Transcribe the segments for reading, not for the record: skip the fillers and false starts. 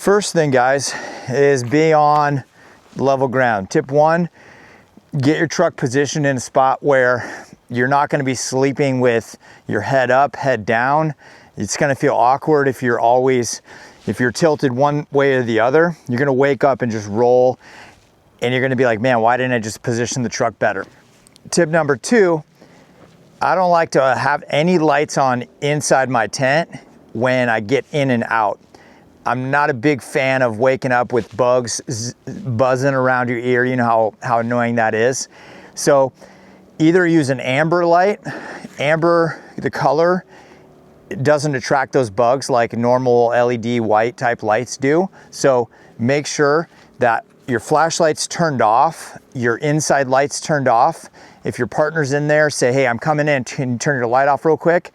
First thing, guys, is be on level ground. Tip one, get your truck positioned in a spot where you're not going to be sleeping with your head up, head down. It's going to feel awkward if you're tilted one way or the other. You're going to wake up and just roll, and you're going to be like, man, why didn't I just position the truck better? Tip number two, I don't like to have any lights on inside my tent when I get in and out. I'm not a big fan of waking up with bugs buzzing around your ear. You know how annoying that is. So either use an amber light. Amber, the color, it doesn't attract those bugs like normal LED white type lights do. So make sure that your flashlight's turned off, your inside light's turned off. If your partner's in there, say, hey, I'm coming in, can you turn your light off real quick?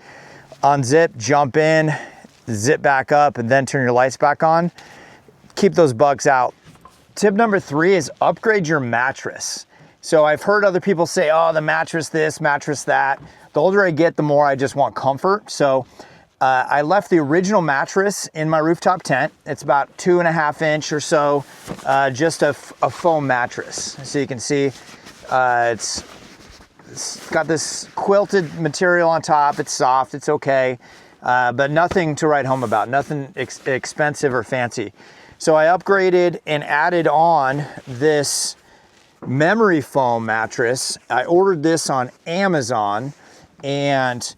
Unzip, jump in, zip back up, and then turn your lights back on. Keep those bugs out. Tip number three is upgrade your mattress. So I've heard other people say, oh, the mattress this, mattress that. The older I get, the more I just want comfort. So I left the original mattress in my rooftop tent. It's about 2.5 inch or so, just a foam mattress. So you can see it's got this quilted material on top. It's soft, it's okay. But nothing to write home about, nothing expensive or fancy. So I upgraded and added on this memory foam mattress. I ordered this on Amazon, and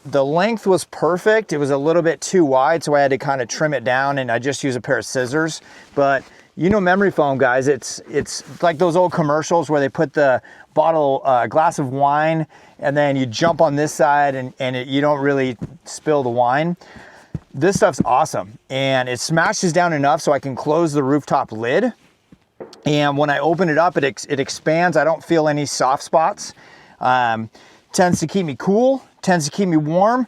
the length was perfect. It was a little bit too wide, so I had to kind of trim it down, and I just use a pair of scissors. But you know, memory foam, guys, it's like those old commercials where they put the bottle, glass of wine, and then you jump on this side and you don't really spill the wine. This stuff's awesome, and it smashes down enough so I can close the rooftop lid. And when I open it up, it expands. I don't feel any soft spots. Tends to keep me cool, tends to keep me warm.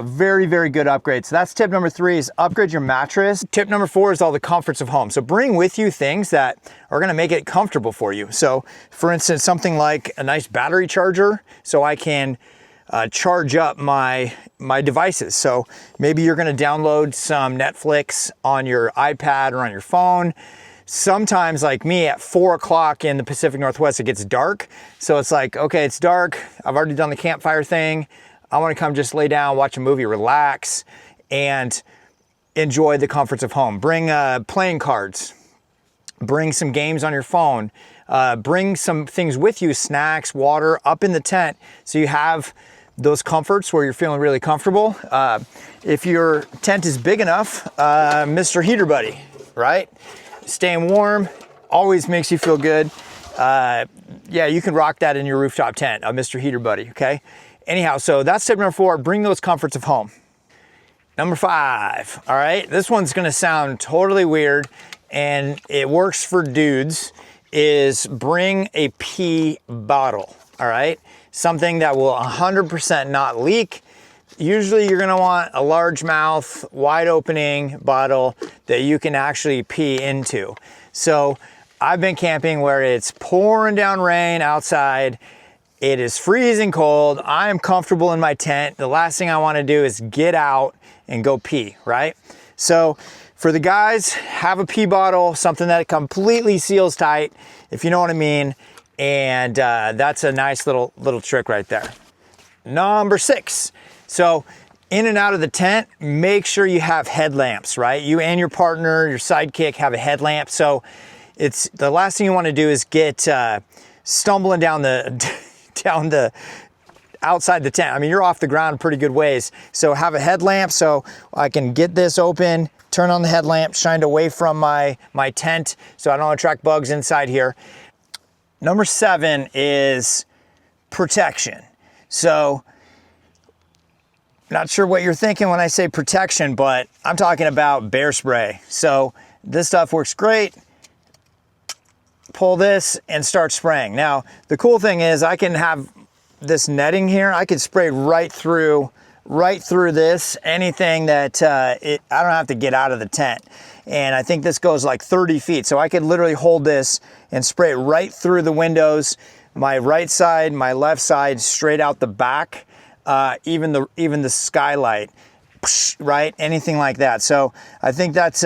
Very, very good upgrade. So that's tip number three, is upgrade your mattress. Tip number four is all the comforts of home. So bring with you things that are gonna make it comfortable for you. So for instance, something like a nice battery charger, so I can charge up my devices. So maybe you're gonna download some Netflix on your iPad or on your phone. Sometimes, like me, at 4 o'clock in the Pacific Northwest, it gets dark. So it's like, okay, it's dark. I've already done the campfire thing. I want to come just lay down, watch a movie, relax, and enjoy the comforts of home. Bring playing cards. Bring some games on your phone. Bring some things with you, snacks, water, up in the tent, so you have those comforts where you're feeling really comfortable. If your tent is big enough, Mr. Heater Buddy, right? Staying warm always makes you feel good. Yeah, you can rock that in your rooftop tent, Mr. Heater Buddy, okay? Anyhow, so that's tip number four, bring those comforts of home. Number five, all right? This one's gonna sound totally weird, and it works for dudes, is bring a pee bottle, all right? Something that will 100% not leak. Usually you're gonna want a large mouth, wide opening bottle that you can actually pee into. So I've been camping where it's pouring down rain outside. It is freezing cold. I am comfortable in my tent. The last thing I wanna do is get out and go pee, right? So for the guys, have a pee bottle, something that completely seals tight, if you know what I mean. And that's a nice little trick right there. Number six. So in and out of the tent, make sure you have headlamps, right? You and your partner, your sidekick, have a headlamp. So it's the last thing you want to do is get stumbling down the outside the tent. I mean, you're off the ground a pretty good ways. So have a headlamp so I can get this open, turn on the headlamp, shined away from my tent so I don't attract bugs inside here. Number seven is protection. So not sure what you're thinking when I say protection, but I'm talking about bear spray. So this stuff works great. Pull this and start spraying. Now, the cool thing is I can have this netting here. I can spray right through this, anything that I don't have to get out of the tent. And I think this goes like 30 feet. So I could literally hold this and spray it right through the windows, my right side, my left side, straight out the back. Even the skylight. right? Anything like that. So I think that's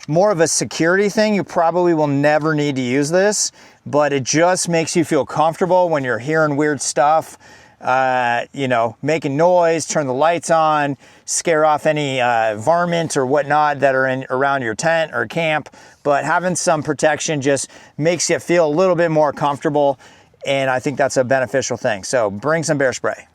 more of a security thing. You probably will never need to use this, but it just makes you feel comfortable when you're hearing weird stuff, you know, making noise, turn the lights on, scare off any varmint or whatnot that are around your tent or camp. But having some protection just makes you feel a little bit more comfortable, and I think that's a beneficial thing. So bring some bear spray.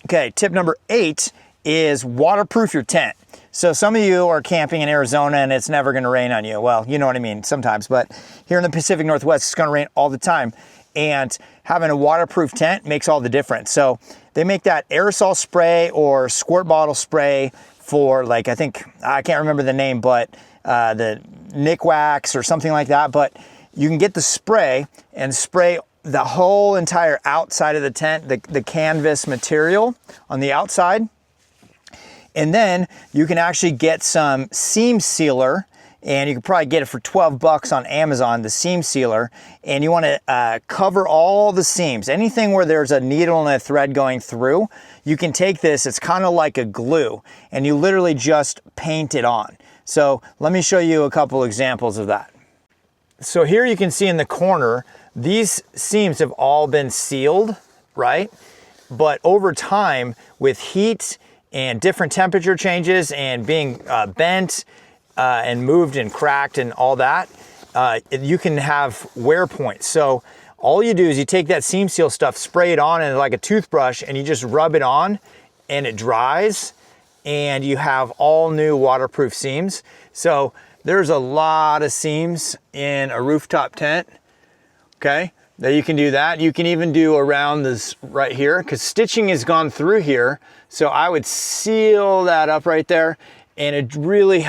Okay, tip number 8 is waterproof your tent. So some of you are camping in Arizona and it's never gonna rain on you. Well, you know what I mean, sometimes, but here in the Pacific Northwest, it's gonna rain all the time. And having a waterproof tent makes all the difference. So they make that aerosol spray or squirt bottle spray for, like, I can't remember the name, but the Nick Wax or something like that. But you can get the spray and spray the whole entire outside of the tent, the canvas material on the outside. And then you can actually get some seam sealer, and you can probably get it for 12 bucks on Amazon, the seam sealer. And you want to cover all the seams. Anything where there's a needle and a thread going through, you can take this, it's kind of like a glue, and you literally just paint it on. So let me show you a couple examples of that. So here you can see in the corner, these seams have all been sealed, right? But over time, with heat and different temperature changes and being bent and moved and cracked and all that, you can have wear points. So all you do is you take that seam seal stuff, spray it on and like a toothbrush, and you just rub it on and it dries, and you have all new waterproof seams. So there's a lot of seams in a rooftop tent, okay? That you can do that. You can even do around this right here, because stitching has gone through here. So I would seal that up right there, and it really will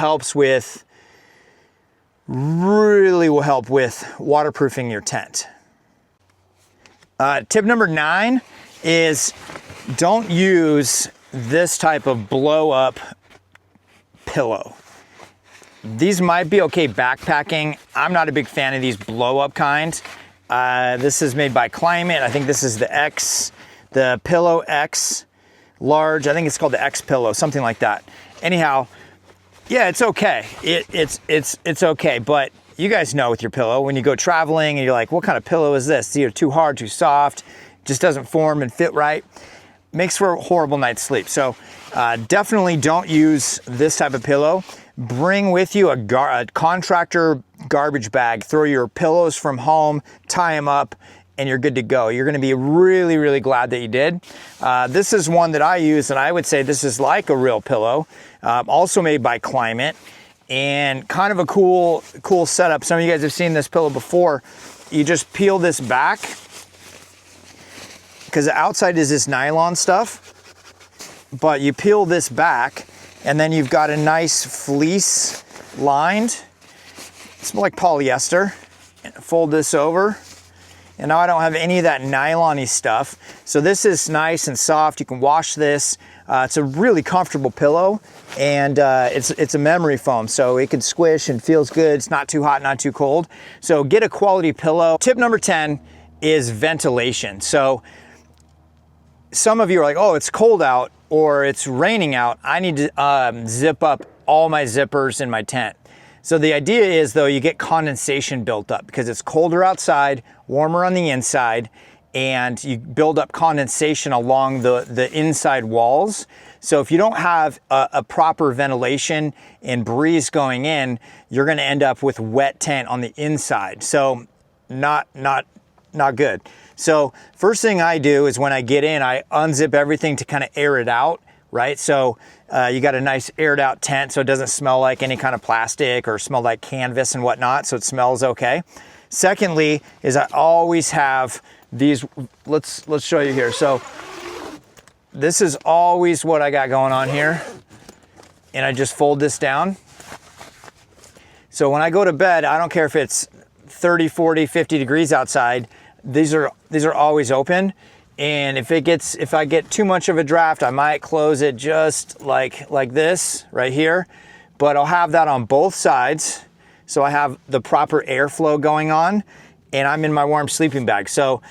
help with waterproofing your tent. Tip number 9 is don't use this type of blow up pillow. These might be okay backpacking. I'm not a big fan of these blow up kinds. This is made by Climate. I think this is the Pillow X large. I think it's called the X Pillow, something like that. Anyhow, yeah, it's okay. It's okay, but you guys know with your pillow, when you go traveling and you're like, what kind of pillow is this? It's either too hard, too soft, just doesn't form and fit right. Makes for a horrible night's sleep. So definitely don't use this type of pillow. Bring with you a contractor garbage bag. Throw your pillows from home, tie them up, and you're good to go. You're gonna be really, really glad that you did. This is one that I use, and I would say this is like a real pillow, also made by Climate, and kind of a cool setup. Some of you guys have seen this pillow before. You just peel this back, because the outside is this nylon stuff, but you peel this back, and then you've got a nice fleece lined. It's more like polyester. Fold this over. And now I don't have any of that nylon-y stuff. So this is nice and soft. You can wash this. It's a really comfortable pillow, and it's a memory foam, so it can squish and feels good. It's not too hot, not too cold. So get a quality pillow. Tip number 10 is ventilation. So some of you are like, oh, it's cold out or it's raining out. I need to zip up all my zippers in my tent. So the idea is, though, you get condensation built up because it's colder outside, warmer on the inside, and you build up condensation along the inside walls. So if you don't have a proper ventilation and breeze going in, you're gonna end up with wet tent on the inside. So not good. So first thing I do is when I get in, I unzip everything to kind of air it out, right? So you got a nice aired out tent so it doesn't smell like any kind of plastic or smell like canvas and whatnot, so it smells okay. Secondly is I always have these, let's show you here. So this is always what I got going on here, and I just fold this down. So when I go to bed, I don't care if it's 30, 40, 50 degrees outside, these are always open. And if I get too much of a draft, I might close it just like this right here, but I'll have that on both sides. So I have the proper airflow going on, and I'm in my warm sleeping bag. So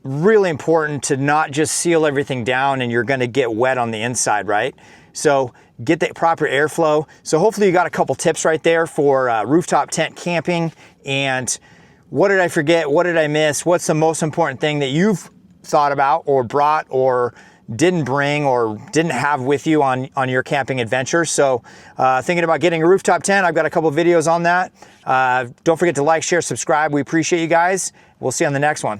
really important to not just seal everything down and you're gonna get wet on the inside, right? So get the proper airflow. So hopefully you got a couple tips right there for rooftop tent camping. And what did I forget? What did I miss? What's the most important thing that you've thought about or brought or didn't bring or didn't have with you on your camping adventure? So thinking about getting a rooftop tent, I've got a couple videos on that. Don't forget to like, share, subscribe. We appreciate you guys. We'll see you on the next one.